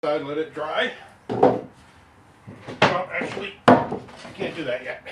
Side and let it dry. Well, actually, I can't do that yet.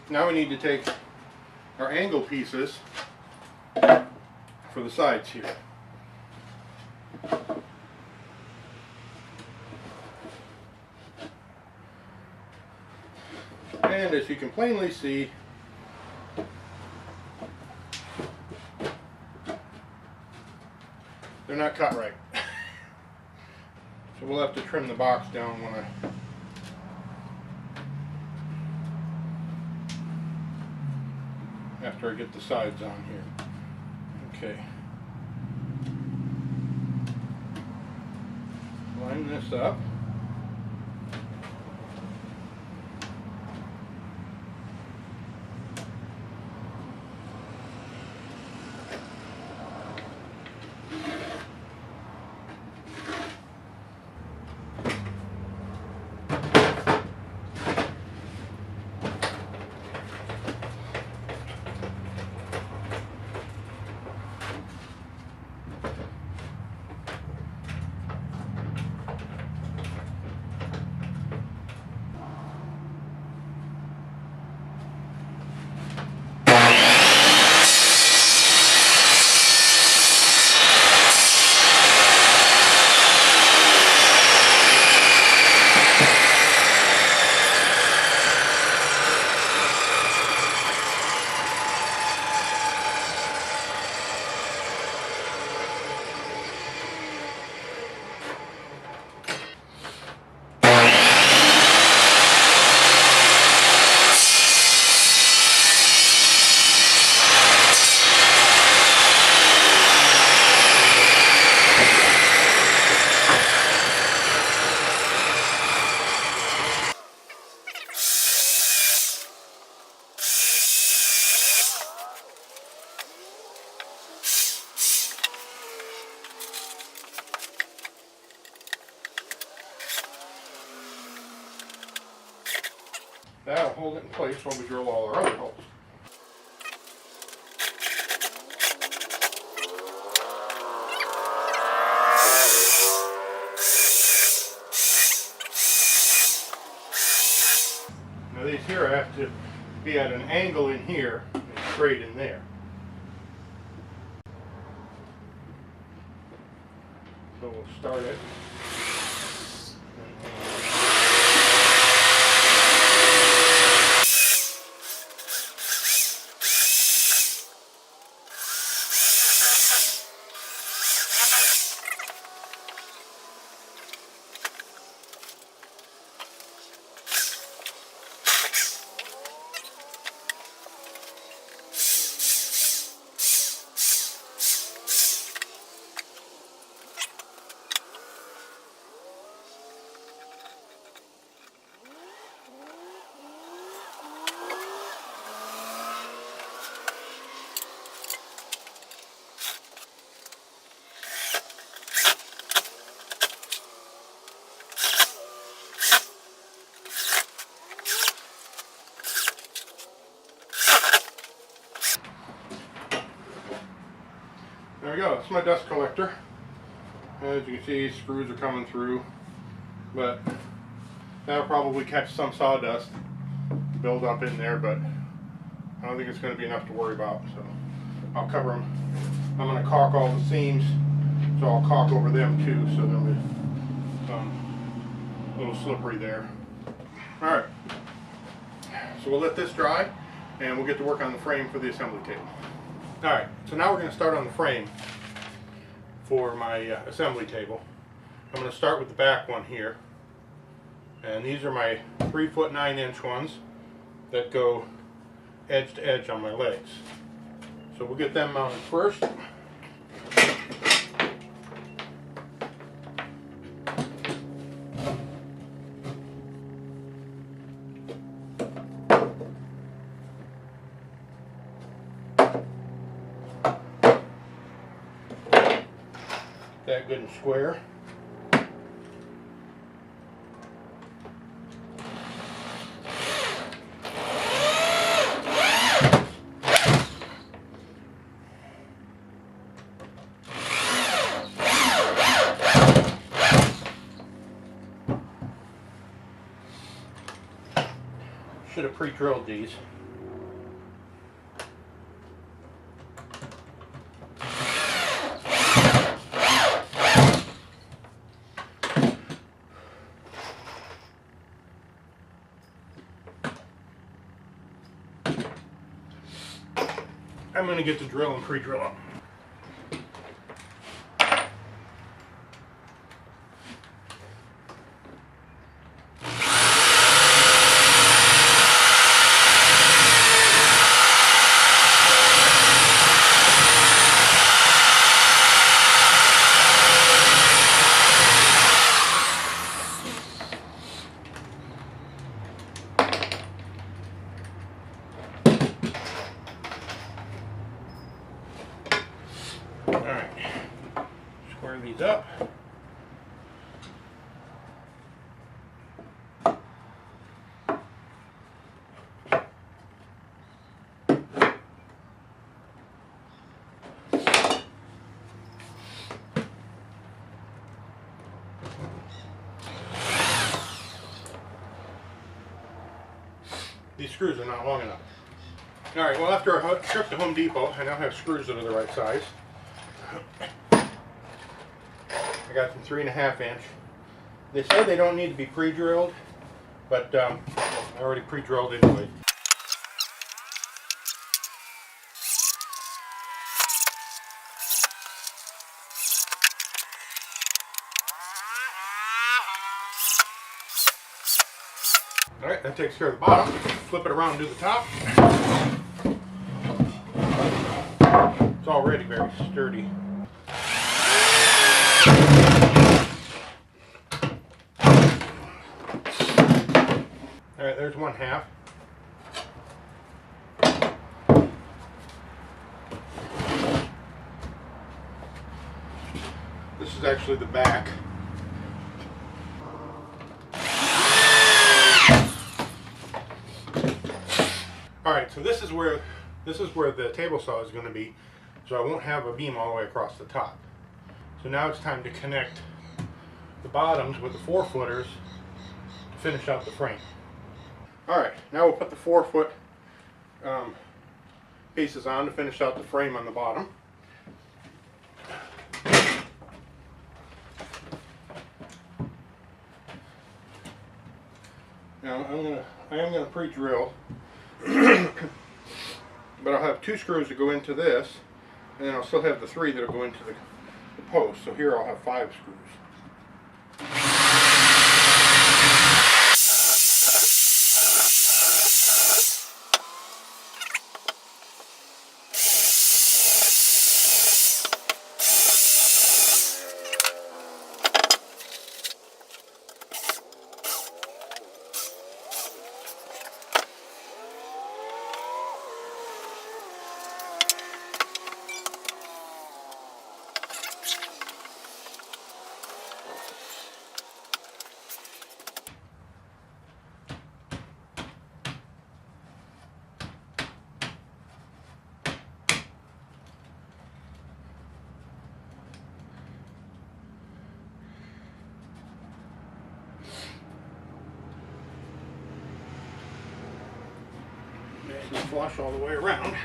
Now we need to take our angle pieces for the sides here. And as you can plainly see, they're not cut right. So we'll have to trim the box down after I get the sides on here. Okay. Line this up. That'll hold it in place while we drill all our other holes. Now these here have to be at an angle in here and straight in there. So we'll start it. There we go, that's my dust collector. As you can see, screws are coming through, but that'll probably catch some sawdust build up in there, but I don't think it's going to be enough to worry about, so I'll cover them. I'm going to caulk all the seams, so I'll caulk over them too, so they'll be a little slippery there. Alright, so we'll let this dry, and we'll get to work on the frame for the assembly table. Alright, so now we're going to start on the frame for my assembly table. I'm going to start with the back one here. And these are my 3-foot 9-inch ones that go edge to edge on my legs. So we'll get them mounted first. That good and square. Should have pre-drilled these. I'm going to get the drill and pre-drill them. Alright, square these up. These screws are not long enough. Alright, well, after I stripped the Home Depot, I now have screws that are the right size. I got some 3.5 inch. They say they don't need to be pre-drilled, but I already pre-drilled anyway. Alright, that takes care of the bottom. Flip it around and do the top. It's already very sturdy. Alright, there's 1/2. This is actually the back. Alright, so this is where the table saw is going to be, so I won't have a beam all the way across the top. So now it's time to connect the bottoms with the 4-footers to finish out the frame. Alright, now we'll put the 4-foot pieces on to finish out the frame on the bottom. Now I am gonna pre-drill, but I'll have 2 screws that go into this, and then I'll still have the 3 that'll go into the post. So here I'll have 5 screws. Nice and flush all the way around.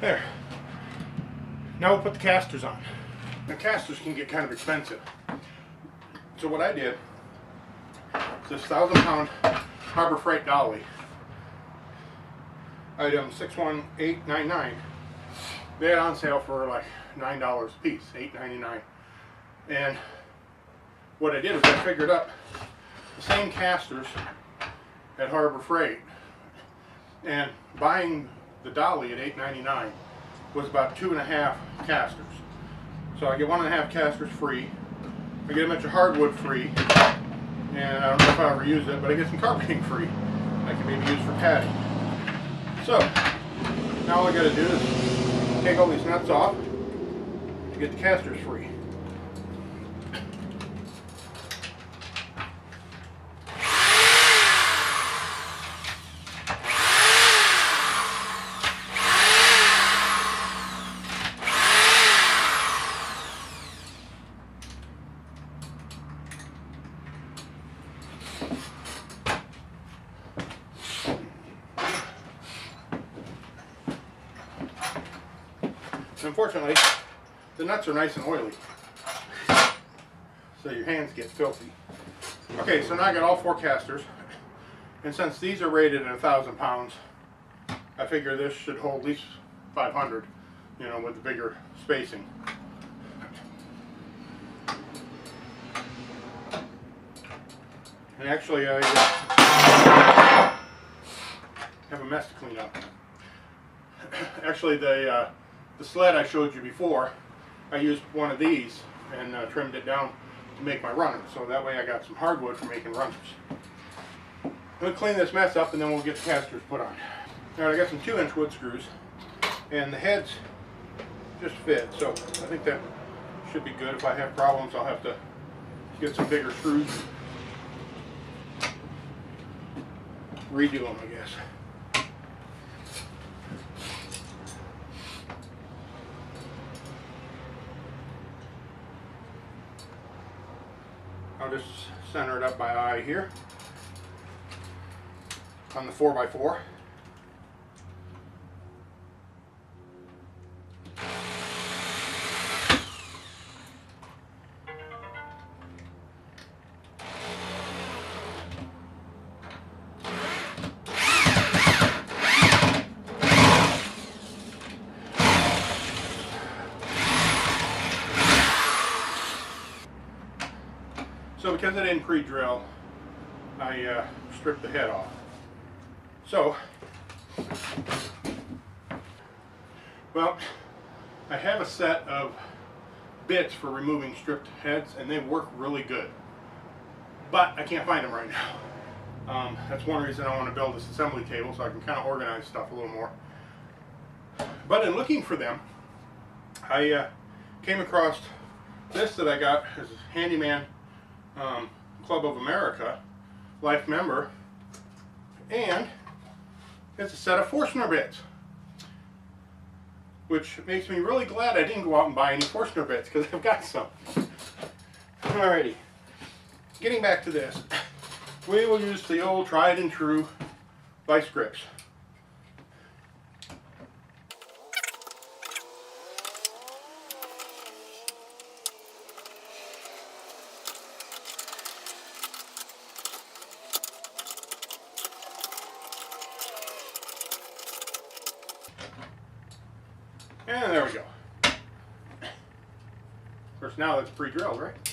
There. Now we'll put the casters on. The casters can get kind of expensive. So what I did is this 1,000-pound Harbor Freight dolly, item 61899. They had on sale for like $9 a piece, $8.99. And what I did was I figured up the same casters at Harbor Freight, and buying the dolly at $8.99 was about 2.5 casters. So I get 1.5 casters free. I get a bunch of hardwood free, and I don't know if I'll ever use it, but I get some carpeting free. I can maybe use for padding. So now all I got to do is take all these nuts off to get the casters free. Unfortunately, the nuts are nice and oily, so your hands get filthy. Okay, so now I got all 4 casters, and since these are rated at 1,000 pounds, I figure this should hold at least 500, you know, with the bigger spacing. And actually, I have a mess to clean up. Actually, the sled I showed you before, I used one of these and trimmed it down to make my runners. So that way I got some hardwood for making runners. We'll clean this mess up and then we'll get the casters put on. Alright, I got some 2-inch wood screws, and the heads just fit, so I think that should be good. If I have problems, I'll have to get some bigger screws, redo them, I guess. I'll just center it up my eye here on the 4x4. So because I didn't pre-drill, I stripped the head off. So, well, I have a set of bits for removing stripped heads, and they work really good. But I can't find them right now. That's one reason I want to build this assembly table, so I can kind of organize stuff a little more. But in looking for them, I came across this that I got as a handyman Club of America life member, and it's a set of Forstner bits, which makes me really glad I didn't go out and buy any Forstner bits, because I've got some. Alrighty, getting back to this, we will use the old tried and true vice grips. And there we go. Of course, now that's pre-drilled, right?